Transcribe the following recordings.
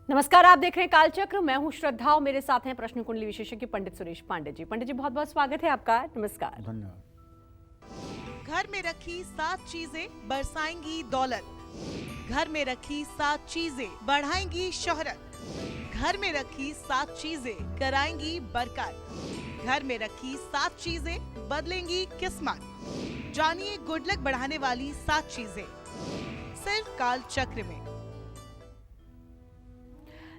नमस्कार, आप देख रहे हैं कालचक्र। मैं हूं श्रद्धा और मेरे साथ हैं प्रश्न कुंडली विशेषज्ञ पंडित सुरेश पांडे जी। पंडित जी, बहुत बहुत स्वागत है आपका। नमस्कार। धन्यवाद। घर में रखी 7 चीजें बरसाएंगी दौलत। घर में रखी 7 चीजें बढ़ाएंगी शोहरत। घर में रखी 7 चीजें कराएंगी बरकत। घर में रखी 7 चीजें बदलेंगी किस्मत। जानिए गुड लक बढ़ाने वाली 7 चीजें सिर्फ काल चक्र में।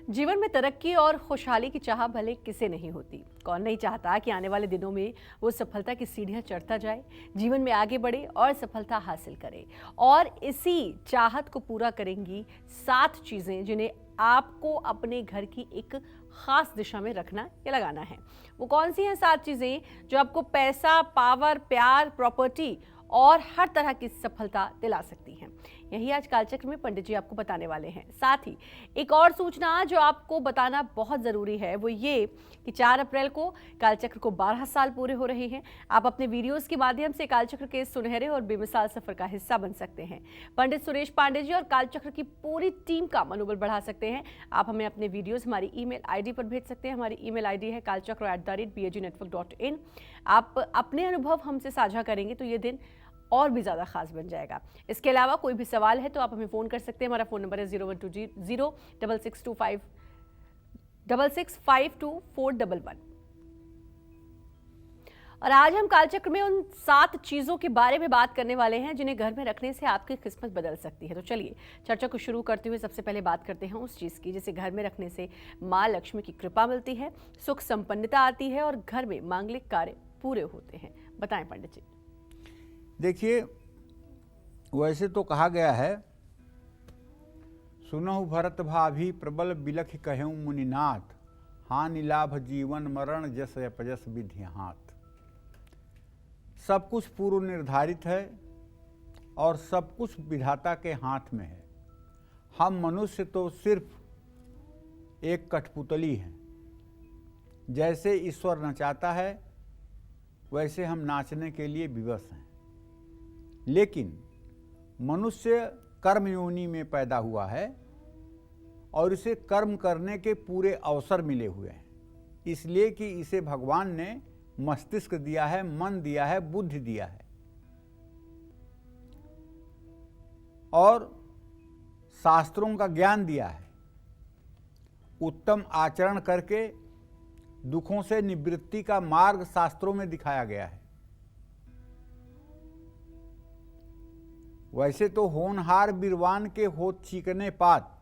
जीवन में तरक्की और खुशहाली की चाह भले किसे नहीं होती। कौन नहीं चाहता कि आने वाले दिनों में वो सफलता की सीढ़ियां चढ़ता जाए, जीवन में आगे बढ़े और सफलता हासिल करे। और इसी चाहत को पूरा करेंगी 7 चीजें जिन्हें आपको अपने घर की एक खास दिशा में रखना या लगाना है। वो कौन सी हैं 7 चीजें जो आपको पैसा, पावर, प्यार, प्रॉपर्टी और हर तरह की सफलता दिला सकती हैं? यही आज कालचक्र में पंडित जी आपको बताने वाले हैं। साथ ही एक और सूचना जो आपको बताना बहुत ज़रूरी है वो ये कि 4 अप्रैल को कालचक्र को 12 साल पूरे हो रहे हैं। आप अपने वीडियोस के माध्यम से कालचक्र के सुनहरे और बेमिसाल सफर का हिस्सा बन सकते हैं। पंडित सुरेश पांडे जी और कालचक्र की पूरी टीम का मनोबल बढ़ा सकते हैं। आप हमें अपने वीडियोस हमारी ईमेल आईडी पर भेज सकते हैं। हमारी ईमेल आईडी है kalchakra@bagnetwork.in। आप अपने अनुभव हमसे साझा करेंगे तो ये दिन और भी ज़्यादा खास बन जाएगा। इसके अलावा कोई भी सवाल है तो आप हमें फ़ोन कर सकते हैं। हमारा फ़ोन नंबर है 01206625 और आज हम कालचक्र में उन 7 चीज़ों के बारे में बात करने वाले हैं जिन्हें घर में रखने से आपकी किस्मत बदल सकती है। तो चलिए चर्चा को शुरू करते हुए सबसे पहले बात करते हैं उस चीज़ की जिसे घर में रखने से माँ लक्ष्मी की कृपा मिलती है, सुख संपन्नता आती है और घर में मांगलिक कार्य पूरे होते हैं। बताएं पंडित जी। देखिए, वैसे तो कहा गया है, सुनहु भरत भाभी प्रबल बिलख कहूँ मुनिनाथ, हानि लाभ जीवन मरण जस अपजस विधि हाथ। सब कुछ पूर्व निर्धारित है और सब कुछ विधाता के हाथ में है। हम मनुष्य तो सिर्फ एक कठपुतली हैं। जैसे ईश्वर नचाता है वैसे हम नाचने के लिए विवश हैं। लेकिन मनुष्य कर्म योनि में पैदा हुआ है और इसे कर्म करने के पूरे अवसर मिले हुए हैं, इसलिए कि इसे भगवान ने मस्तिष्क दिया है, मन दिया है, बुद्धि दिया है और शास्त्रों का ज्ञान दिया है। उत्तम आचरण करके दुखों से निवृत्ति का मार्ग शास्त्रों में दिखाया गया है। वैसे तो होनहार बिरवान के होत चीकने पात,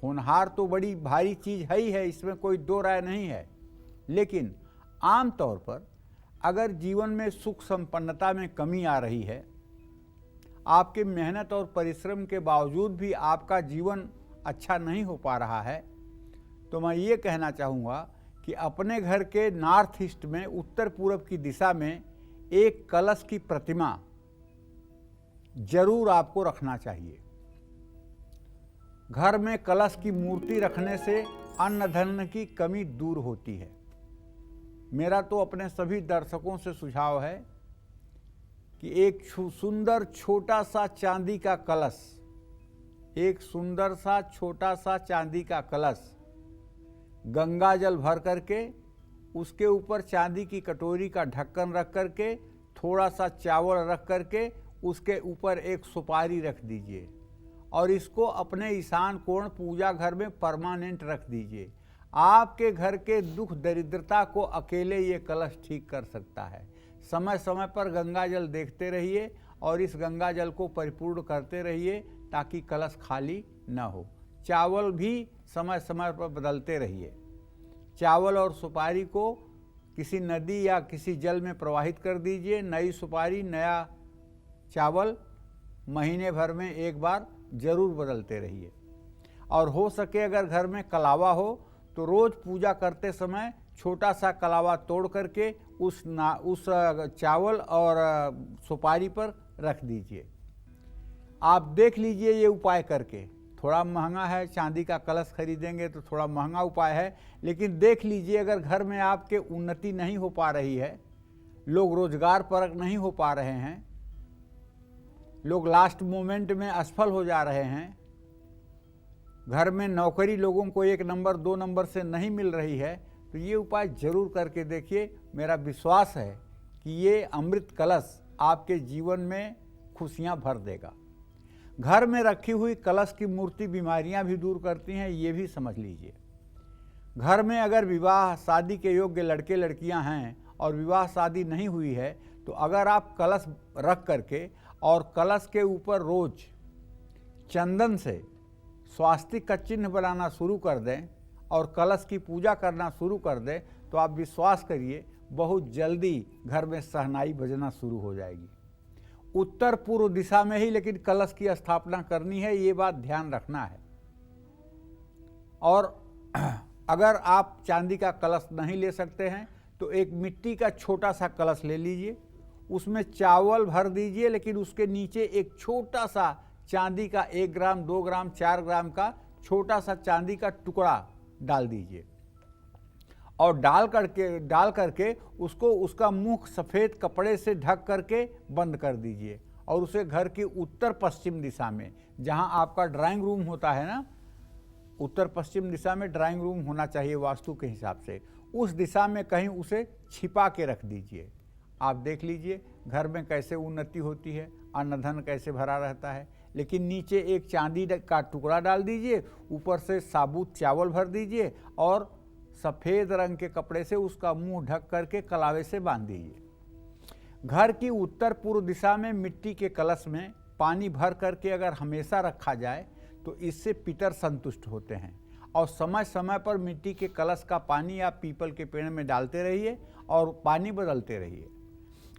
होनहार तो बड़ी भारी चीज है ही है, इसमें कोई दो राय नहीं है। लेकिन आम तौर पर अगर जीवन में सुख संपन्नता में कमी आ रही है, आपके मेहनत और परिश्रम के बावजूद भी आपका जीवन अच्छा नहीं हो पा रहा है, तो मैं ये कहना चाहूँगा कि अपने घर के नॉर्थ ईस्ट में, उत्तर पूर्व की दिशा में एक कलश की प्रतिमा जरूर आपको रखना चाहिए। घर में कलश की मूर्ति रखने से अन्न धन की कमी दूर होती है। मेरा तो अपने सभी दर्शकों से सुझाव है कि एक सुंदर छोटा सा चांदी का कलश, एक सुंदर सा छोटा सा चांदी का कलश गंगा जल भर करके उसके ऊपर चांदी की कटोरी का ढक्कन रख करके, थोड़ा सा चावल रख करके उसके ऊपर एक सुपारी रख दीजिए और इसको अपने ईशान कोण पूजा घर में परमानेंट रख दीजिए। आपके घर के दुख दरिद्रता को अकेले ये कलश ठीक कर सकता है। समय समय पर गंगा जल देखते रहिए और इस गंगा जल को परिपूर्ण करते रहिए ताकि कलश खाली न हो। चावल भी समय समय पर बदलते रहिए। चावल और सुपारी को किसी नदी या किसी जल में प्रवाहित कर दीजिए। नई सुपारी, नया चावल महीने भर में एक बार जरूर बदलते रहिए। और हो सके अगर घर में कलावा हो तो रोज पूजा करते समय छोटा सा कलावा तोड़ करके उस चावल और सुपारी पर रख दीजिए। आप देख लीजिए ये उपाय करके। थोड़ा महंगा है, चांदी का कलश खरीदेंगे तो थोड़ा महंगा उपाय है, लेकिन देख लीजिए अगर घर में आपके उन्नति नहीं हो पा रही है, लोग रोजगार परक नहीं हो पा रहे हैं, लोग लास्ट मोमेंट में असफल हो जा रहे हैं, घर में नौकरी लोगों को 1 नंबर 2 नंबर से नहीं मिल रही है, तो ये उपाय जरूर करके देखिए। मेरा विश्वास है कि ये अमृत कलश आपके जीवन में खुशियां भर देगा। घर में रखी हुई कलश की मूर्ति बीमारियां भी दूर करती हैं, ये भी समझ लीजिए। घर में अगर विवाह शादी के योग्य लड़के लड़कियां हैं और विवाह शादी नहीं हुई है, तो अगर आप कलश रख करके और कलश के ऊपर रोज चंदन से स्वास्तिक का चिन्ह बनाना शुरू कर दें और कलश की पूजा करना शुरू कर दें, तो आप विश्वास करिए बहुत जल्दी घर में शहनाई बजना शुरू हो जाएगी। उत्तर पूर्व दिशा में ही लेकिन कलश की स्थापना करनी है, ये बात ध्यान रखना है। और अगर आप चांदी का कलश नहीं ले सकते हैं तो एक मिट्टी का छोटा सा कलश ले लीजिए, उसमें चावल भर दीजिए, लेकिन उसके नीचे एक छोटा सा चांदी का 1 ग्राम 2 ग्राम 4 ग्राम का छोटा सा चांदी का टुकड़ा डाल दीजिए और डाल करके उसको उसका मुख सफ़ेद कपड़े से ढक करके बंद कर दीजिए और उसे घर की उत्तर पश्चिम दिशा में, जहां आपका ड्राइंग रूम होता है ना, उत्तर पश्चिम दिशा में ड्राइंग रूम होना चाहिए वास्तु के हिसाब से, उस दिशा में कहीं उसे छिपा के रख दीजिए। आप देख लीजिए घर में कैसे उन्नति होती है, अन्न धन कैसे भरा रहता है। लेकिन नीचे एक चांदी का टुकड़ा डाल दीजिए, ऊपर से साबुत चावल भर दीजिए और सफ़ेद रंग के कपड़े से उसका मुंह ढक करके कलावे से बांध दीजिए। घर की उत्तर पूर्व दिशा में मिट्टी के कलश में पानी भर करके अगर हमेशा रखा जाए तो इससे पितर संतुष्ट होते हैं। और समय समय पर मिट्टी के कलश का पानी आप पीपल के पेड़ में डालते रहिए और पानी बदलते रहिए।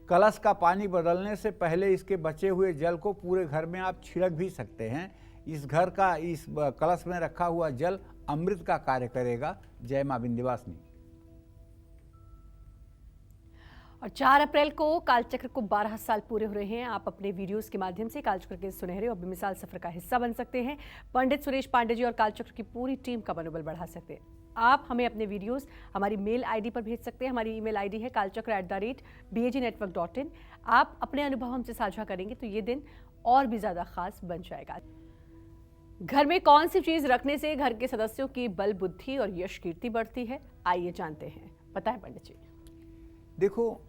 कलश का पानी बदलने से पहले इसके बचे हुए जल को पूरे घर में आप छिड़क भी सकते हैं। इस कलश में रखा हुआ जल अमृत का कार्य करेगा। जय मां विंध्यवासिनी। और 4 अप्रैल को कालचक्र को 12 साल पूरे हो रहे हैं। आप अपने वीडियोस के माध्यम से कालचक्र के सुनहरे और बेमिसाल सफर का हिस्सा बन सकते हैं। पंडित सुरेश पांडे जी और कालचक्र की पूरी टीम का मनोबल बढ़ा सकते हैं। आप हमें अपने वीडियोस हमारी मेल आईडी पर भेज सकते हैं। हमारी ईमेल आईडी है kalchakra@bagnetwork.in। आप अपने अनुभव हमसे साझा करेंगे तो ये दिन और भी ज़्यादा खास बन जाएगा। घर में कौन सी चीज़ रखने से घर के सदस्यों की बल बुद्धि और यश कीर्ति बढ़ती है, आइए जानते हैं। बताएं पंडित जी। देखो,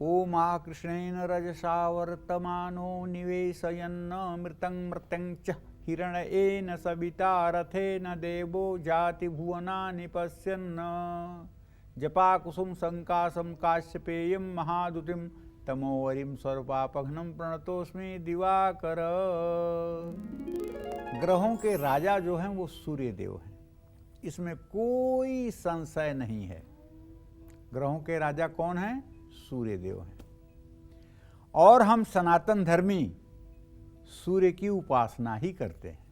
ओम आ कृष्णेन रजसा वर्तमानो निवेशयन्न मृतं मृतं च हिरण्येन सविता रथेन देवो जाति भुवनानि पश्यन्न। जपा कुसुम संकाशम काश्यपेयम महादुतिम तमोवरीम स्वरूपापघ्नम प्रणतोस्मि दिवाकर। ग्रहों के राजा जो हैं वो सूर्य देव हैं, इसमें कोई संशय नहीं है। ग्रहों के राजा कौन हैं? सूर्य देव हैं। और हम सनातन धर्मी सूर्य की उपासना ही करते हैं।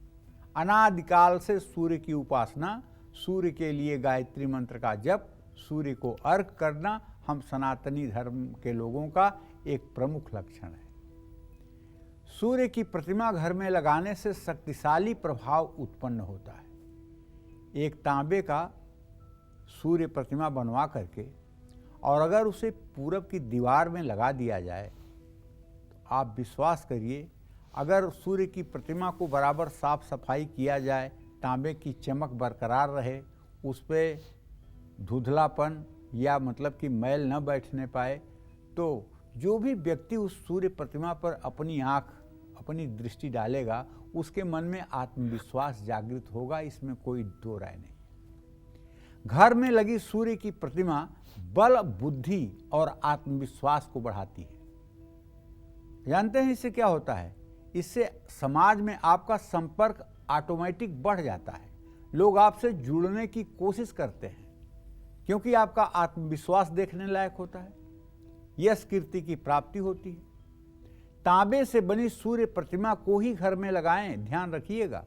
अनादिकाल से सूर्य की उपासना, सूर्य के लिए गायत्री मंत्र का जप, सूर्य को अर्घ करना हम सनातनी धर्म के लोगों का एक प्रमुख लक्षण है। सूर्य की प्रतिमा घर में लगाने से शक्तिशाली प्रभाव उत्पन्न होता है। एक तांबे का सूर्य प्रतिमा बनवा करके और अगर उसे पूरब की दीवार में लगा दिया जाए तो आप विश्वास करिए, अगर सूर्य की प्रतिमा को बराबर साफ सफाई किया जाए, तांबे की चमक बरकरार रहे, उस पर धुंधलापन या मतलब कि मैल न बैठने पाए, तो जो भी व्यक्ति उस सूर्य प्रतिमा पर अपनी आँख, अपनी दृष्टि डालेगा, उसके मन में आत्मविश्वास जागृत होगा। इसमें कोई दो राय नहीं। घर में लगी सूर्य की प्रतिमा बल, बुद्धि और आत्मविश्वास को बढ़ाती है। जानते हैं इससे क्या होता है? इससे समाज में आपका संपर्क ऑटोमेटिक बढ़ जाता है। लोग आपसे जुड़ने की कोशिश करते हैं क्योंकि आपका आत्मविश्वास देखने लायक होता है, यश कीर्ति की प्राप्ति होती है। तांबे से बनी सूर्य प्रतिमा को ही घर में लगाएं, ध्यान रखिएगा।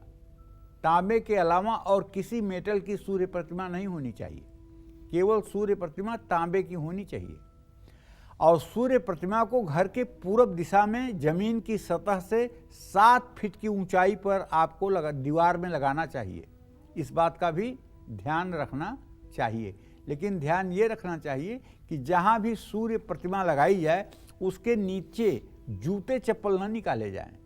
तांबे के अलावा और किसी मेटल की सूर्य प्रतिमा नहीं होनी चाहिए, केवल सूर्य प्रतिमा तांबे की होनी चाहिए। और सूर्य प्रतिमा को घर के पूरब दिशा में जमीन की सतह से 7 फीट की ऊंचाई पर आपको दीवार में लगाना चाहिए। इस बात का भी ध्यान रखना चाहिए। लेकिन ध्यान ये रखना चाहिए कि जहाँ भी सूर्य प्रतिमा लगाई जाए उसके नीचे जूते चप्पल न निकाले जाएं,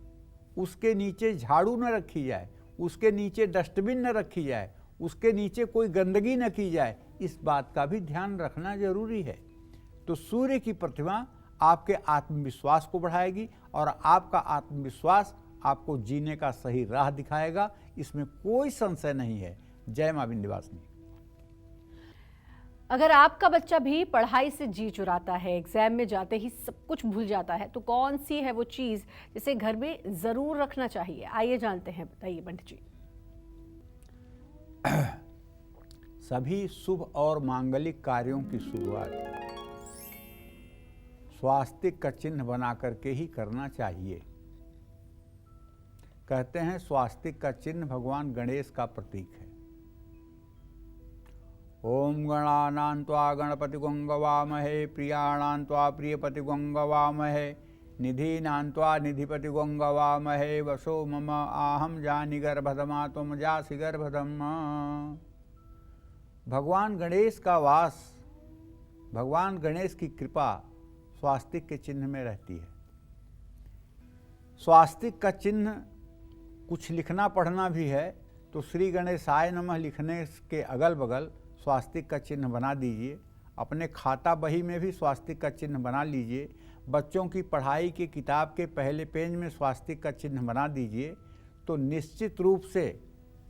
उसके नीचे झाड़ू न रखी जाए, उसके नीचे डस्टबिन न रखी जाए, उसके नीचे कोई गंदगी न की जाए, इस बात का भी ध्यान रखना जरूरी है। तो सूर्य की प्रतिमा आपके आत्मविश्वास को बढ़ाएगी और आपका आत्मविश्वास आपको जीने का सही राह दिखाएगा, इसमें कोई संशय नहीं है। जय मां विंध्यवासिनी। अगर आपका बच्चा भी पढ़ाई से जी चुराता है, एग्जाम में जाते ही सब कुछ भूल जाता है, तो कौन सी है वो चीज जिसे घर में जरूर रखना चाहिए? आइए जानते हैं, बताइए पंडित जी। सभी शुभ और मांगलिक कार्यों की शुरुआत स्वास्तिक का चिन्ह बना करके ही करना चाहिए। कहते हैं स्वास्तिक का चिन्ह भगवान गणेश का प्रतीक है। ओम गणानां त्वा गणपतिगुं गवामहे, प्रियाणां त्वा प्रियपतिगुं गवामहे, निधीनां त्वा निधिपतिगुं गवामहे, वसो मम आहम जानि गर्भधमा तुम जासि गर्भधम। भगवान गणेश का वास, भगवान गणेश की कृपा स्वास्तिक के चिन्ह में रहती है। स्वास्तिक का चिन्ह कुछ लिखना पढ़ना भी है तो श्री गणेशाय नमः लिखने के अगल बगल स्वास्तिक का चिन्ह बना दीजिए। अपने खाता बही में भी स्वास्तिक का चिन्ह बना लीजिए। बच्चों की पढ़ाई की किताब के पहले पेज में स्वास्तिक का चिन्ह बना दीजिए, तो निश्चित रूप से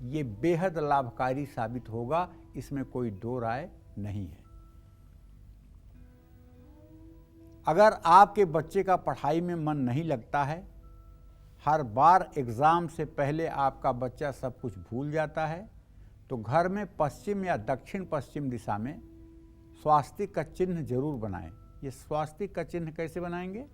ये बेहद लाभकारी साबित होगा, इसमें कोई दो राय नहीं है। अगर आपके बच्चे का पढ़ाई में मन नहीं लगता है, हर बार एग्ज़ाम से पहले आपका बच्चा सब कुछ भूल जाता है, तो घर में पश्चिम या दक्षिण पश्चिम दिशा में स्वास्तिक का चिन्ह जरूर बनाएं। ये स्वास्तिक का चिन्ह कैसे बनाएंगे?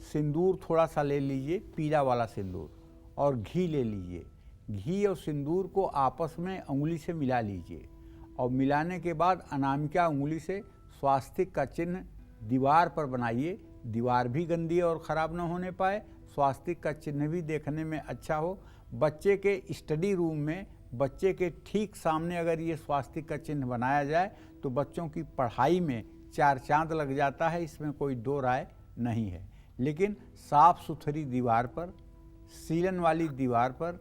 सिंदूर थोड़ा सा ले लीजिए, पीला वाला सिंदूर, और घी ले लीजिए। घी और सिंदूर को आपस में उंगली से मिला लीजिए और मिलाने के बाद अनामिका उंगली से स्वास्तिक का चिन्ह दीवार पर बनाइए। दीवार भी गंदी और ख़राब न होने पाए, स्वास्तिक का चिन्ह भी देखने में अच्छा हो। बच्चे के स्टडी रूम में बच्चे के ठीक सामने अगर ये स्वास्तिक का चिन्ह बनाया जाए तो बच्चों की पढ़ाई में चार चांद लग जाता है, इसमें कोई दो राय नहीं है। लेकिन साफ़ सुथरी दीवार पर, सीलन वाली दीवार पर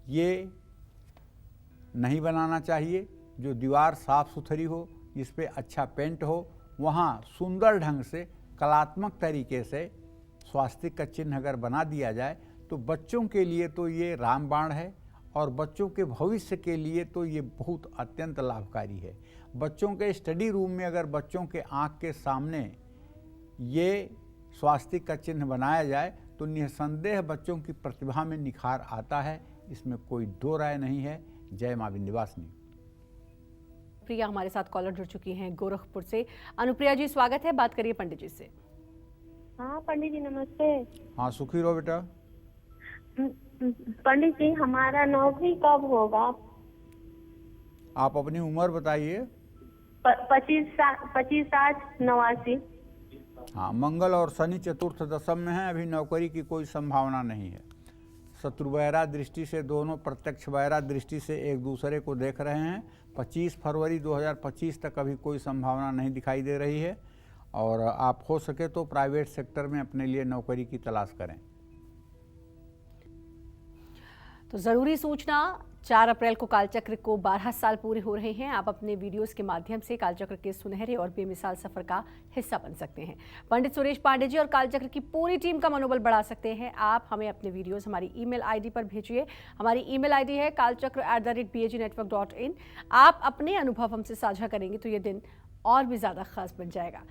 ये नहीं बनाना चाहिए। जो दीवार साफ़ सुथरी हो, जिस पे अच्छा पेंट हो, वहाँ सुंदर ढंग से कलात्मक तरीके से स्वास्तिक का चिन्ह अगर बना दिया जाए तो बच्चों के लिए तो ये रामबाण है और बच्चों के भविष्य के लिए तो ये बहुत अत्यंत लाभकारी है। बच्चों के स्टडी रूम में अगर बच्चों के आँख के सामने ये स्वास्तिक का चिन्ह बनाया जाए तो निसंदेह बच्चों की प्रतिभा में निखार आता है, इसमें कोई दो राय नहीं है। जय मां विंध्यवासिनी। प्रिया हमारे साथ कॉलर जुड़ चुकी हैं गोरखपुर से। अनुप्रिया जी, स्वागत है, बात करिए पंडित जी से। हाँ पंडित जी नमस्ते। हाँ, सुखी रहो बेटा। पंडित जी, हमारा नौकरी कब होगा? आप अपनी उम्र बताइए। 25/7/89। हाँ, मंगल और शनि चतुर्थ दशम में है, अभी नौकरी की कोई संभावना नहीं है। शत्रु वैरा दृष्टि से दोनों प्रत्यक्ष वैरा दृष्टि से एक दूसरे को देख रहे हैं। 25 फरवरी 2025 तक अभी कोई संभावना नहीं दिखाई दे रही है और आप हो सके तो प्राइवेट सेक्टर में अपने लिए नौकरी की तलाश करें। तो ज़रूरी सूचना, 4 अप्रैल को कालचक्र को 12 साल पूरे हो रहे हैं। आप अपने वीडियोस के माध्यम से कालचक्र के सुनहरे और बेमिसाल सफर का हिस्सा बन सकते हैं। पंडित सुरेश पांडे जी और कालचक्र की पूरी टीम का मनोबल बढ़ा सकते हैं। आप हमें अपने वीडियोस हमारी ईमेल आईडी पर भेजिए। हमारी ईमेल आईडी है kalchakra@bagnetwork.in। आप अपने अनुभव हमसे साझा करेंगे तो ये दिन और भी ज़्यादा खास बन जाएगा।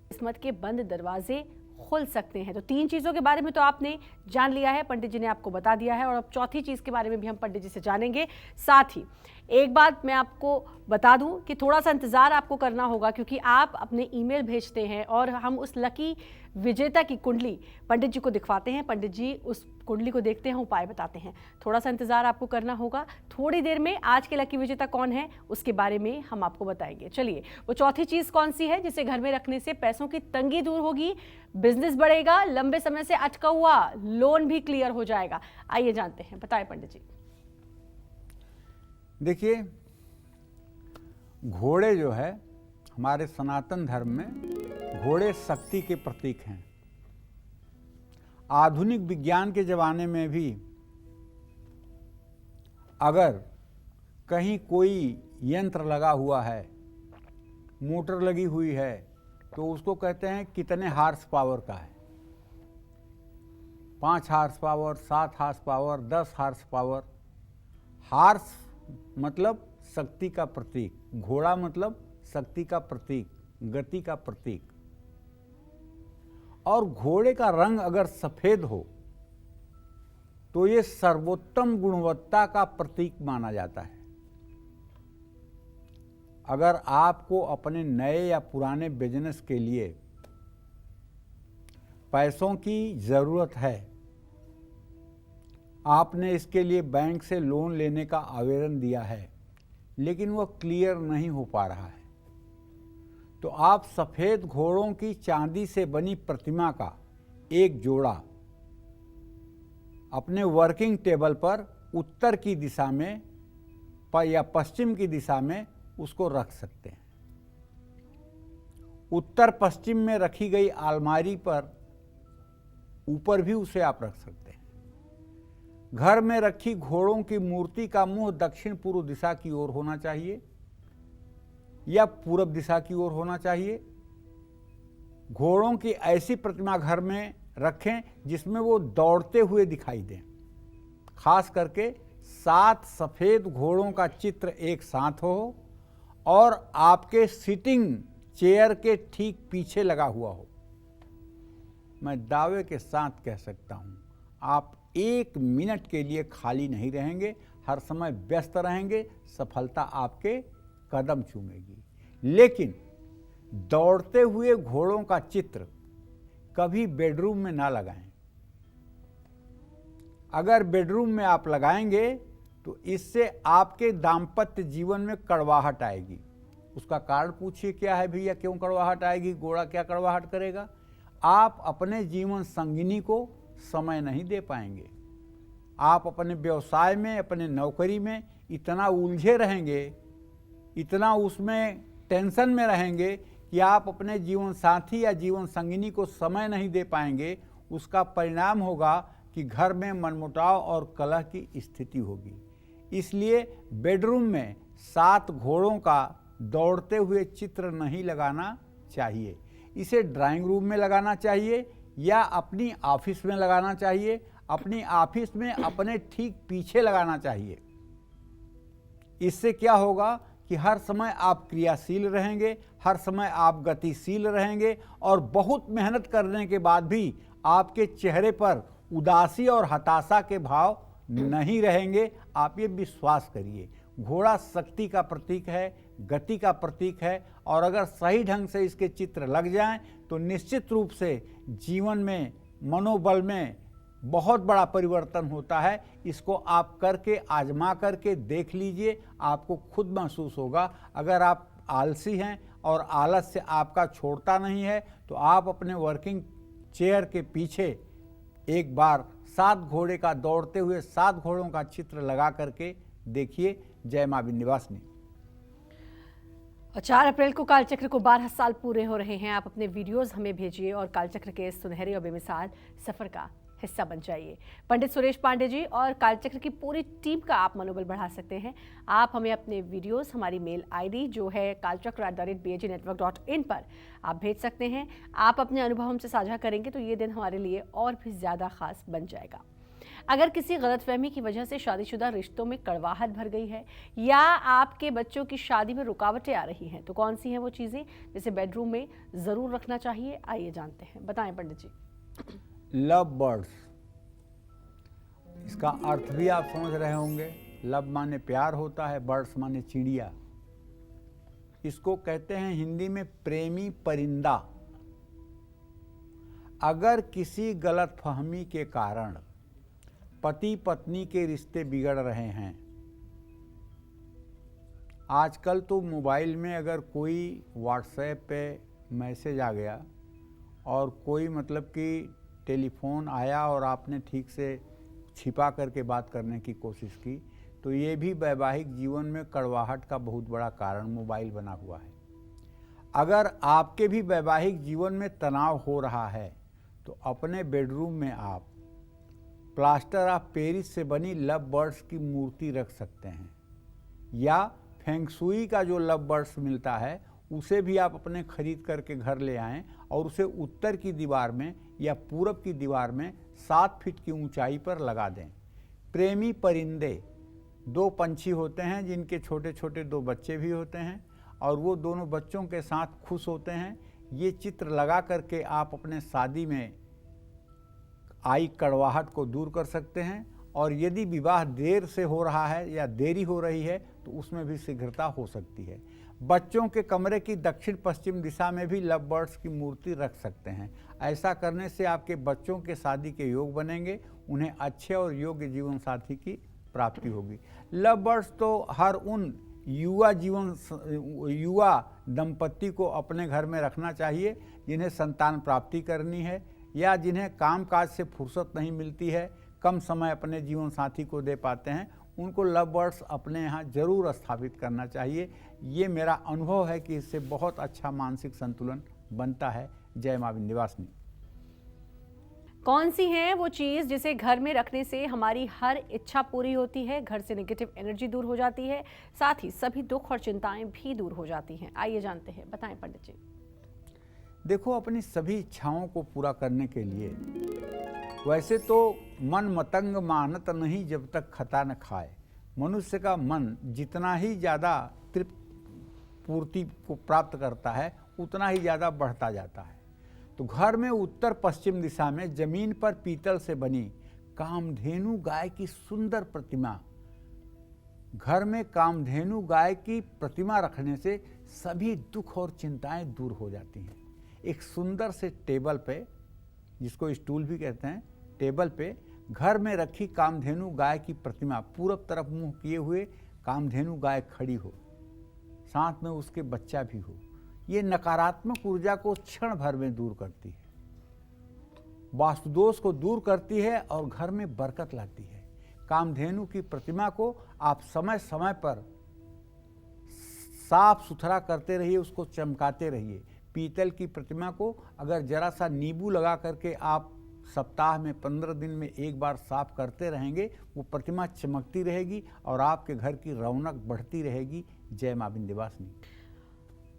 किस्मत के बंद दरवाजे खुल सकते हैं। तो 3 चीज़ों के बारे में तो आपने जान लिया है, पंडित जी ने आपको बता दिया है, और अब चौथी चीज़ के बारे में भी हम पंडित जी से जानेंगे। साथ ही एक बात मैं आपको बता दूं कि थोड़ा सा इंतज़ार आपको करना होगा, क्योंकि आप अपने ईमेल भेजते हैं और हम उस लकी विजेता की कुंडली पंडित जी को दिखवाते हैं। पंडित जी उस कुंडली को देखते हैं, उपाय बताते हैं। थोड़ा सा इंतज़ार आपको करना होगा। थोड़ी देर में आज के लकी विजेता कौन है उसके बारे में हम आपको बताएंगे। चलिए, वो चौथी चीज़ कौन सी है जिसे घर में रखने से पैसों की तंगी दूर होगी, बिजनेस बढ़ेगा, लंबे समय से अटका हुआ लोन भी क्लियर हो जाएगा? आइए जानते हैं, बताएं पंडित जी। देखिए, घोड़े जो है हमारे सनातन धर्म में घोड़े शक्ति के प्रतीक हैं। आधुनिक विज्ञान के ज़माने में भी अगर कहीं कोई यंत्र लगा हुआ है, मोटर लगी हुई है, तो उसको कहते हैं कितने हार्स पावर का है। 5 horse power, 7 horse power, 10 horse power. Horse मतलब शक्ति का प्रतीक, घोड़ा मतलब शक्ति का प्रतीक, गति का प्रतीक। और घोड़े का रंग अगर सफेद हो तो ये सर्वोत्तम गुणवत्ता का प्रतीक माना जाता है। अगर आपको अपने नए या पुराने बिजनेस के लिए पैसों की ज़रूरत है, आपने इसके लिए बैंक से लोन लेने का आवेदन दिया है, लेकिन वह क्लियर नहीं हो पा रहा है, तो आप सफ़ेद घोड़ों की चांदी से बनी प्रतिमा का एक जोड़ा अपने वर्किंग टेबल पर उत्तर की दिशा में या पश्चिम की दिशा में उसको रख सकते हैं। उत्तर पश्चिम में रखी गई अलमारी पर ऊपर भी उसे आप रख सकते हैं। घर में रखी घोड़ों की मूर्ति का मुंह दक्षिण पूर्व दिशा की ओर होना चाहिए या पूर्व दिशा की ओर होना चाहिए। घोड़ों की ऐसी प्रतिमा घर में रखें जिसमें वो दौड़ते हुए दिखाई दें। खास करके 7 सफ़ेद घोड़ों का चित्र एक साथ हो और आपके सिटिंग चेयर के ठीक पीछे लगा हुआ हो। मैं दावे के साथ कह सकता हूं, आप 1 मिनट के लिए खाली नहीं रहेंगे, हर समय व्यस्त रहेंगे, सफलता आपके कदम चूमेगी। लेकिन दौड़ते हुए घोड़ों का चित्र कभी बेडरूम में ना लगाएं। अगर बेडरूम में आप लगाएंगे तो इससे आपके दाम्पत्य जीवन में कड़वाहट आएगी। उसका कारण पूछिए क्या है भैया, क्यों कड़वाहट आएगी? घोड़ा क्या कड़वाहट करेगा? आप अपने जीवन संगिनी को समय नहीं दे पाएंगे। आप अपने व्यवसाय में, अपने नौकरी में इतना उलझे रहेंगे, इतना उसमें टेंशन में रहेंगे कि आप अपने जीवन साथी या जीवन संगिनी को समय नहीं दे पाएंगे। उसका परिणाम होगा कि घर में मनमुटाव और कलह की स्थिति होगी। इसलिए बेडरूम में 7 घोड़ों का दौड़ते हुए चित्र नहीं लगाना चाहिए। इसे ड्राइंग रूम में लगाना चाहिए या अपनी ऑफिस में लगाना चाहिए। अपनी ऑफिस में अपने ठीक पीछे लगाना चाहिए। इससे क्या होगा कि हर समय आप क्रियाशील रहेंगे, हर समय आप गतिशील रहेंगे और बहुत मेहनत करने के बाद भी आपके चेहरे पर उदासी और हताशा के भाव नहीं रहेंगे। आप ये विश्वास करिए, घोड़ा शक्ति का प्रतीक है, गति का प्रतीक है और अगर सही ढंग से इसके चित्र लग जाएं तो निश्चित रूप से जीवन में, मनोबल में बहुत बड़ा परिवर्तन होता है। इसको आप करके, आजमा करके देख लीजिए, आपको खुद महसूस होगा। अगर आप आलसी हैं और आलस से आपका छोड़ता नहीं है तो आप अपने वर्किंग चेयर के पीछे एक बार 7 घोड़े का दौड़ते हुए 7 घोड़ों का चित्र लगा करके देखिए। जय मां विंध्यवासिनी। और 4 अप्रैल को कालचक्र को 12 साल पूरे हो रहे हैं। आप अपने वीडियोस हमें भेजिए और कालचक्र के सुनहरे और बेमिसाल सफर का हिस्सा बन जाइए। पंडित सुरेश पांडे जी और कालचक्र की पूरी टीम का आप मनोबल बढ़ा सकते हैं। आप हमें अपने वीडियोस हमारी मेल आईडी जो है kalchakra@bagnetwork.in पर आप भेज सकते हैं। आप अपने अनुभव हमसे साझा करेंगे तो ये दिन हमारे लिए और भी ज़्यादा खास बन जाएगा। अगर किसी गलतफहमी की वजह से शादीशुदा रिश्तों में कड़वाहट भर गई है या आपके बच्चों की शादी में रुकावटें आ रही हैं तो कौन सी हैं वो चीज़ें जिसे बेडरूम में ज़रूर रखना चाहिए? आइए जानते हैं, बताएं पंडित जी। लव बर्ड्स, इसका अर्थ भी आप समझ रहे होंगे। लव माने प्यार होता है, बर्ड्स माने चिड़िया। इसको कहते हैं हिंदी में प्रेमी परिंदा। अगर किसी गलतफहमी के कारण पति पत्नी के रिश्ते बिगड़ रहे हैं, आजकल तो मोबाइल में अगर कोई व्हाट्सएप पे मैसेज आ गया और कोई मतलब कि टेलीफोन आया और आपने ठीक से छिपा करके बात करने की कोशिश की तो ये भी वैवाहिक जीवन में कड़वाहट का बहुत बड़ा कारण मोबाइल बना हुआ है। अगर आपके भी वैवाहिक जीवन में तनाव हो रहा है तो अपने बेडरूम में आप प्लास्टर ऑफ पेरिस से बनी लव बर्ड्स की मूर्ति रख सकते हैं, या फेंगशुई का जो लव बर्ड्स मिलता है उसे भी आप अपने खरीद करके घर ले आएं और उसे उत्तर की दीवार में या पूरब की दीवार में 7 फीट की ऊंचाई पर लगा दें। प्रेमी परिंदे 2 पंछी होते हैं जिनके छोटे छोटे 2 बच्चे भी होते हैं और वो दोनों बच्चों के साथ खुश होते हैं। ये चित्र लगा करके आप अपने शादी में आई कड़वाहट को दूर कर सकते हैं, और यदि विवाह देर से हो रहा है या देरी हो रही है तो उसमें भी शीघ्रता हो सकती है। बच्चों के कमरे की दक्षिण पश्चिम दिशा में भी लव बर्ड्स की मूर्ति रख सकते हैं। ऐसा करने से आपके बच्चों के शादी के योग बनेंगे, उन्हें अच्छे और योग्य जीवन साथी की प्राप्ति होगी। लव बर्ड्स तो हर उन युवा दंपत्ति को अपने घर में रखना चाहिए जिन्हें संतान प्राप्ति करनी है या जिन्हें कामकाज से फुर्सत नहीं मिलती है, कम समय अपने जीवन साथी को दे पाते हैं। उनको लव बर्ड्स अपने यहाँ जरूर स्थापित करना चाहिए। ये मेरा अनुभव है कि इससे बहुत अच्छा मानसिक संतुलन बनता है। जय मां विंध्यवासिनी। कौन सी है वो चीज़ जिसे घर में रखने से हमारी हर इच्छा पूरी होती है, घर से नेगेटिव एनर्जी दूर हो जाती है, साथ ही सभी दुख और चिंताएं भी दूर हो जाती हैं? आइए जानते हैं, बताएं पंडित जी। देखो, अपनी सभी इच्छाओं को पूरा करने के लिए वैसे तो मन मतंग मानत नहीं जब तक खता न खाए। मनुष्य का मन जितना ही ज़्यादा तृप्त पूर्ति को प्राप्त करता है उतना ही ज़्यादा बढ़ता जाता है। तो घर में उत्तर पश्चिम दिशा में जमीन पर पीतल से बनी कामधेनु गाय की सुंदर प्रतिमा, घर में कामधेनु गाय की प्रतिमा रखने से सभी दुख और चिंताएं दूर हो जाती हैं। एक सुंदर से टेबल पे, जिसको स्टूल भी कहते हैं, टेबल पे घर में रखी कामधेनु गाय की प्रतिमा, पूरब तरफ मुंह किए हुए कामधेनु गाय खड़ी हो, साथ में उसके बच्चा भी हो। ये नकारात्मक ऊर्जा को क्षण भर में दूर करती है, वास्तुदोष को दूर करती है और घर में बरकत लाती है। कामधेनु की प्रतिमा को आप समय समय पर साफ सुथरा करते रहिए, उसको चमकाते रहिए। पीतल की प्रतिमा को अगर जरा सा नींबू लगा करके आप सप्ताह में 15 दिन में एक बार साफ करते रहेंगे, वो प्रतिमा चमकती रहेगी और आपके घर की रौनक बढ़ती रहेगी। जय मां विंध्यवासिनी।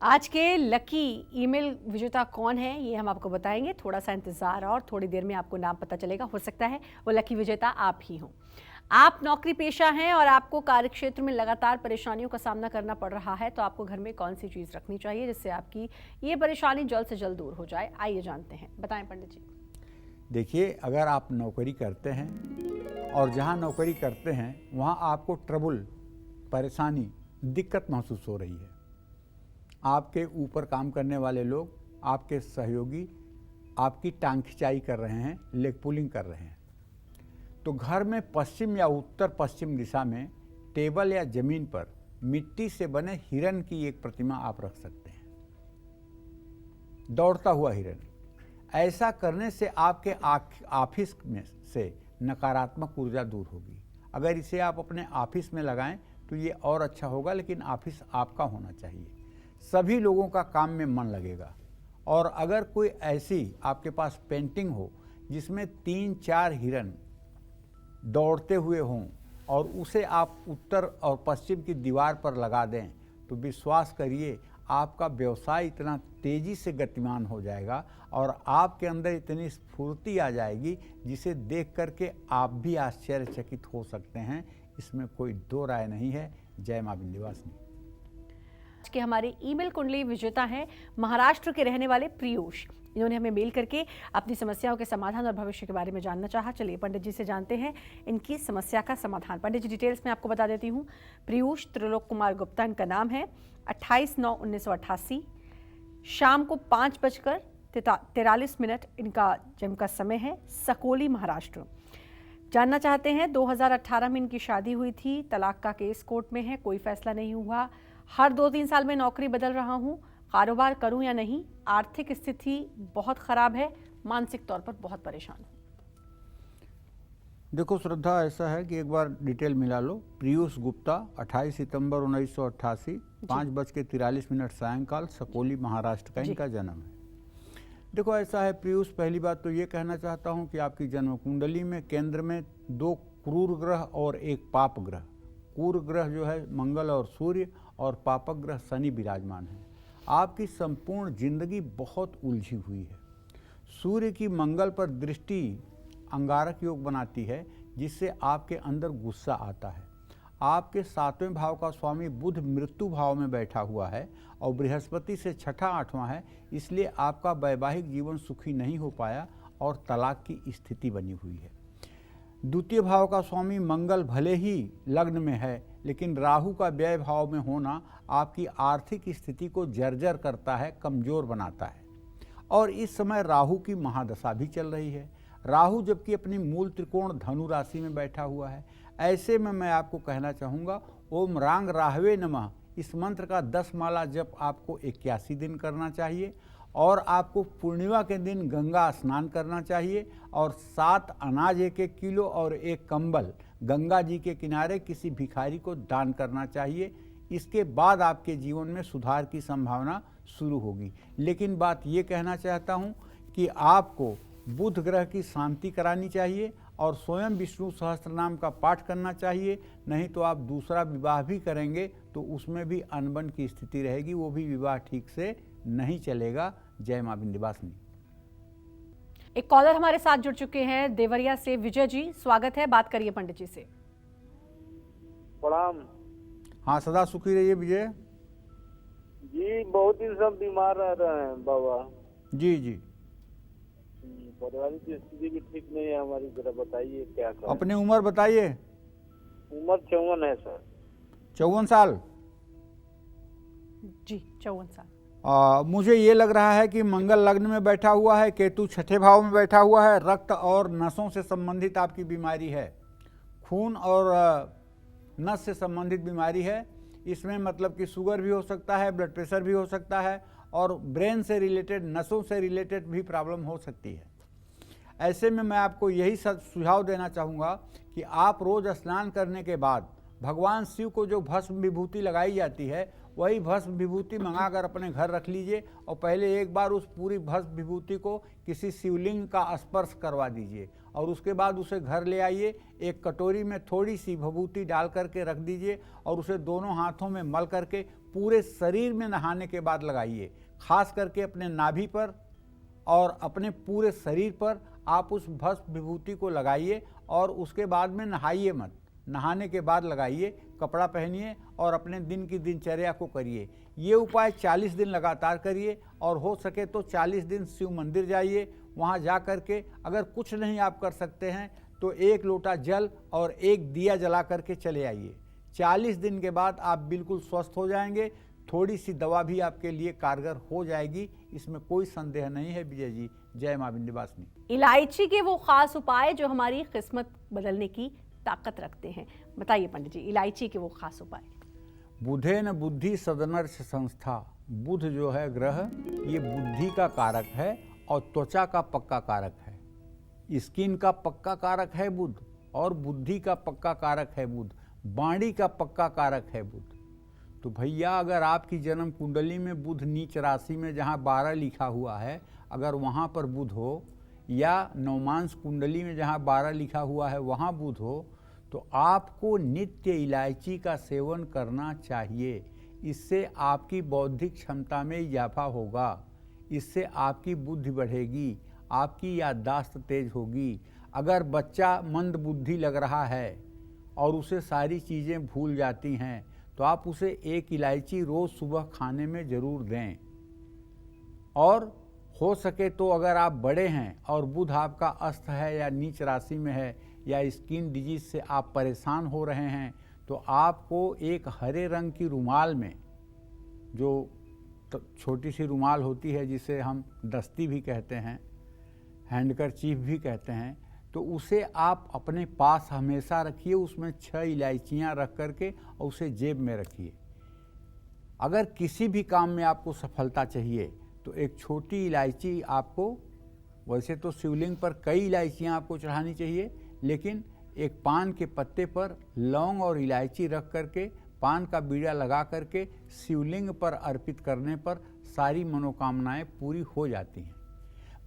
आज के लकी ईमेल विजेता कौन है ये हम आपको बताएंगे। थोड़ा सा इंतजार और थोड़ी देर में आपको नाम पता चलेगा। हो सकता है वो लकी विजेता आप ही हों। आप नौकरी पेशा हैं और आपको कार्यक्षेत्र में लगातार परेशानियों का सामना करना पड़ रहा है, तो आपको घर में कौन सी चीज़ रखनी चाहिए जिससे आपकी ये परेशानी जल्द से जल्द दूर हो जाए? आइए जानते हैं, बताएं पंडित जी। देखिए, अगर आप नौकरी करते हैं और जहाँ नौकरी करते हैं वहाँ आपको ट्रबल, परेशानी, दिक्कत महसूस हो रही है, आपके ऊपर काम करने वाले लोग, आपके सहयोगी आपकी टांग खिंचाई कर रहे हैं, लेग पुलिंग कर रहे हैं, तो घर में पश्चिम या उत्तर पश्चिम दिशा में टेबल या जमीन पर मिट्टी से बने हिरण की एक प्रतिमा आप रख सकते हैं, दौड़ता हुआ हिरण। ऐसा करने से आपके ऑफिस में से नकारात्मक ऊर्जा दूर होगी। अगर इसे आप अपने ऑफिस में लगाएं तो ये और अच्छा होगा, लेकिन ऑफिस आपका होना चाहिए। सभी लोगों का काम में मन लगेगा। और अगर कोई ऐसी आपके पास पेंटिंग हो जिसमें 3-4 हिरण दौड़ते हुए हों और उसे आप उत्तर और पश्चिम की दीवार पर लगा दें, तो विश्वास करिए आपका व्यवसाय इतना तेजी से गतिमान हो जाएगा और आपके अंदर इतनी स्फूर्ति आ जाएगी जिसे देख करके आप भी आश्चर्यचकित हो सकते हैं। इसमें कोई दो राय नहीं है। जय मां विंध्यवासिनी। आज के हमारे ईमेल कुंडली विजेता हैं महाराष्ट्र के रहने वाले प्रियूष। इन्होंने हमें मेल करके अपनी समस्याओं के समाधान और भविष्य के बारे में जानना चाहा। चलिए पंडित जी से जानते हैं इनकी समस्या का समाधान। पंडित जी, डिटेल्स में आपको बता देती हूँ। प्रियूष त्रिलोक कुमार गुप्ता इनका नाम है। 28/9/1988 शाम को 5:43 इनका जन्म का समय है। सकोली, महाराष्ट्र। जानना चाहते हैं 2018 में इनकी शादी हुई थी, तलाक का केस कोर्ट में है, कोई फैसला नहीं हुआ, हर 2-3 साल में नौकरी बदल रहा हूँ, कारोबार करूं या नहीं, आर्थिक स्थिति बहुत खराब है, मानसिक तौर पर बहुत परेशान हूं। देखो श्रद्धा, ऐसा है कि एक बार डिटेल मिला लो। प्रियूष गुप्ता, 28 सितंबर 1988, 5:43 सायंकाल, सकोली, महाराष्ट्र का इनका जन्म है। देखो ऐसा है पीयूष, पहली बात तो ये कहना चाहता हूँ कि आपकी जन्म कुंडली में केंद्र में 2 क्रूर ग्रह और 1 पाप ग्रह, क्रूर ग्रह जो है मंगल और सूर्य और पापक ग्रह शनि विराजमान है। आपकी संपूर्ण जिंदगी बहुत उलझी हुई है। सूर्य की मंगल पर दृष्टि अंगारक योग बनाती है, जिससे आपके अंदर गुस्सा आता है। आपके 7वें भाव का स्वामी बुध मृत्यु भाव में बैठा हुआ है और बृहस्पति से 6ठा 8वां है, इसलिए आपका वैवाहिक जीवन सुखी नहीं हो पाया और तलाक की स्थिति बनी हुई है। द्वितीय भाव का स्वामी मंगल भले ही लग्न में है, लेकिन राहु का व्यय भाव में होना आपकी आर्थिक स्थिति को जर्जर करता है, कमजोर बनाता है। और इस समय राहु की महादशा भी चल रही है। राहु जबकि अपनी मूल त्रिकोण धनु राशि में बैठा हुआ है। ऐसे में मैं आपको कहना चाहूँगा, ओम रांग राहवे नमः इस मंत्र का 10 माला जप आपको 81 दिन करना चाहिए और आपको पूर्णिमा के दिन गंगा स्नान करना चाहिए और 7 अनाज 1-1 किलो और 1 कंबल गंगा जी के किनारे किसी भिखारी को दान करना चाहिए। इसके बाद आपके जीवन में सुधार की संभावना शुरू होगी। लेकिन बात ये कहना चाहता हूँ कि आपको बुध ग्रह की शांति करानी चाहिए और स्वयं विष्णु सहस्त्र नाम का पाठ करना चाहिए, नहीं तो आप दूसरा विवाह भी करेंगे तो उसमें भी अनबन की स्थिति रहेगी, वो भी विवाह ठीक से नहीं चलेगा। जय मां विंध्यवासिनी। एक कॉलर हमारे साथ जुड़ चुके हैं देवरिया से। विजय जी, स्वागत है, बात करिए पंडित जी से। प्रणाम हाँ, सदा सुखी रहिए विजय जी। बहुत दिन से हम बीमार रह रहे हैं बाबा जी। जी, पारिवारिक स्थिति भी ठीक नहीं है हमारी, जरा बताइए क्या करें। अपनी उम्र बताइए। उम्र 54 है सर। 54 साल जी, 54 साल। मुझे ये लग रहा है कि मंगल लग्न में बैठा हुआ है, केतु 6ठे भाव में बैठा हुआ है, रक्त और नसों से संबंधित आपकी बीमारी है, खून और नस से संबंधित बीमारी है। इसमें मतलब कि शुगर भी हो सकता है, ब्लड प्रेशर भी हो सकता है और ब्रेन से रिलेटेड, नसों से रिलेटेड भी प्रॉब्लम हो सकती है। ऐसे में मैं आपको यही सुझाव देना चाहूँगा कि आप रोज़ स्नान करने के बाद भगवान शिव को जो भस्म विभूति लगाई जाती है, वही भस्म विभूति मंगाकर अपने घर रख लीजिए और पहले एक बार उस पूरी भस्म विभूति को किसी शिवलिंग का स्पर्श करवा दीजिए और उसके बाद उसे घर ले आइए। एक कटोरी में थोड़ी सी विभूति डाल करके रख दीजिए और उसे दोनों हाथों में मल करके पूरे शरीर में नहाने के बाद लगाइए। खास करके अपने नाभि पर और अपने पूरे शरीर पर आप उस भस्म विभूति को लगाइए और उसके बाद में नहाइए मत, नहाने के बाद लगाइए, कपड़ा पहनिए और अपने दिन की दिनचर्या को करिए। ये उपाय 40 दिन लगातार करिए और हो सके तो 40 दिन शिव मंदिर जाइए। वहाँ जा कर के अगर कुछ नहीं आप कर सकते हैं तो 1 लोटा जल और 1 दिया जला करके चले आइए। 40 दिन के बाद आप बिल्कुल स्वस्थ हो जाएंगे। थोड़ी सी दवा भी आपके लिए कारगर हो जाएगी, इसमें कोई संदेह नहीं है विजय जी। जय मां विंध्यवासिनी। इलायची के वो खास उपाय जो हमारी किस्मत बदलने की ताकत रखते हैं, बताइए पंडित जी, इलायची के वो खास उपाय। बुधेन बुद्धि सदनर्श संस्था। बुध जो है ग्रह, ये बुद्धि का कारक है और त्वचा का पक्का कारक है। स्किन का पक्का कारक है बुध और बुद्धि का पक्का कारक है बुध, वाणी का पक्का कारक है बुध। तो भैया अगर आपकी जन्म कुंडली में बुध नीच राशि में जहाँ 12 लिखा हुआ है, अगर वहाँ पर बुध हो, या नवमांश कुंडली में जहाँ 12 लिखा हुआ है वहाँ बुध हो, तो आपको नित्य इलायची का सेवन करना चाहिए। इससे आपकी बौद्धिक क्षमता में इजाफा होगा, इससे आपकी बुद्धि बढ़ेगी, आपकी याददाश्त तेज होगी। अगर बच्चा मंद बुद्धि लग रहा है और उसे सारी चीज़ें भूल जाती हैं, तो आप उसे 1 इलायची रोज़ सुबह खाने में ज़रूर दें। और हो सके तो अगर आप बड़े हैं और बुध आपका अस्त है या नीच राशि में है या स्किन डिजीज से आप परेशान हो रहे हैं, तो आपको एक हरे रंग की रुमाल में, जो छोटी सी रुमाल होती है जिसे हम दस्ती भी कहते हैं, हैंडकरचीफ भी कहते हैं, तो उसे आप अपने पास हमेशा रखिए। उसमें 6 इलायचियाँ रख करके और उसे जेब में रखिए। अगर किसी भी काम में आपको सफलता चाहिए तो एक छोटी इलायची आपको, वैसे तो शिवलिंग पर कई इलायचियाँ आपको चढ़ानी चाहिए, लेकिन एक पान के पत्ते पर लौंग और इलायची रख करके, पान का बीड़ा लगा करके शिवलिंग पर अर्पित करने पर सारी मनोकामनाएं पूरी हो जाती हैं।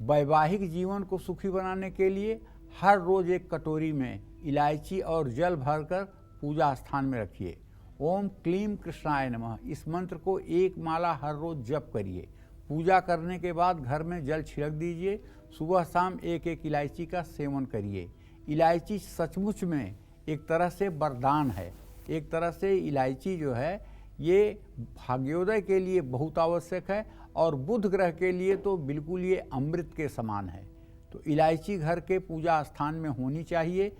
वैवाहिक जीवन को सुखी बनाने के लिए हर रोज एक कटोरी में इलायची और जल भरकर पूजा स्थान में रखिए। ओम क्लीम कृष्णाय नमः इस मंत्र को एक माला हर रोज जप करिए। पूजा करने के बाद घर में जल छिड़क दीजिए। सुबह शाम एक एक इलायची का सेवन करिए। इलायची सचमुच में एक तरह से वरदान है। एक तरह से इलायची जो है ये भाग्योदय के लिए बहुत आवश्यक है और बुध ग्रह के लिए तो बिल्कुल ये अमृत के समान है। तो इलायची घर के पूजा स्थान में होनी चाहिए।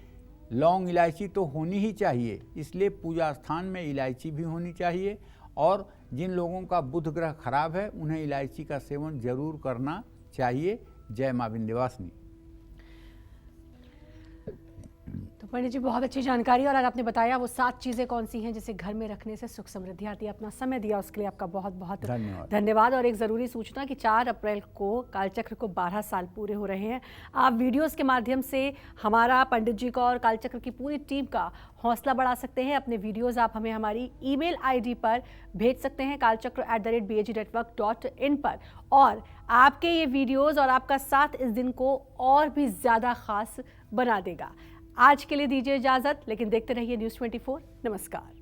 लौंग इलायची तो होनी ही चाहिए, इसलिए पूजा स्थान में इलायची भी होनी चाहिए। और जिन लोगों का बुध ग्रह खराब है उन्हें इलायची का सेवन जरूर करना चाहिए। जय मां विंध्यवासिनी। तो पंडित जी बहुत अच्छी जानकारी, और आज आपने बताया वो 7 चीज़ें कौन सी हैं जिसे घर में रखने से सुख समृद्धि आती है। अपना समय दिया उसके लिए आपका बहुत बहुत धन्यवाद। और एक ज़रूरी सूचना कि 4 अप्रैल को कालचक्र को 12 साल पूरे हो रहे हैं। आप वीडियोस के माध्यम से हमारा, पंडित जी का और कालचक्र की पूरी टीम का हौसला बढ़ा सकते हैं। अपने वीडियोज़ आप हमें हमारी ईमेल ID पर भेज सकते हैं kalchakra@bagnetwork.in पर। और आपके ये वीडियोज़ और आपका साथ इस दिन को और भी ज़्यादा ख़ास बना देगा। आज के लिए दीजिए इजाजत, लेकिन देखते रहिए News 24। नमस्कार।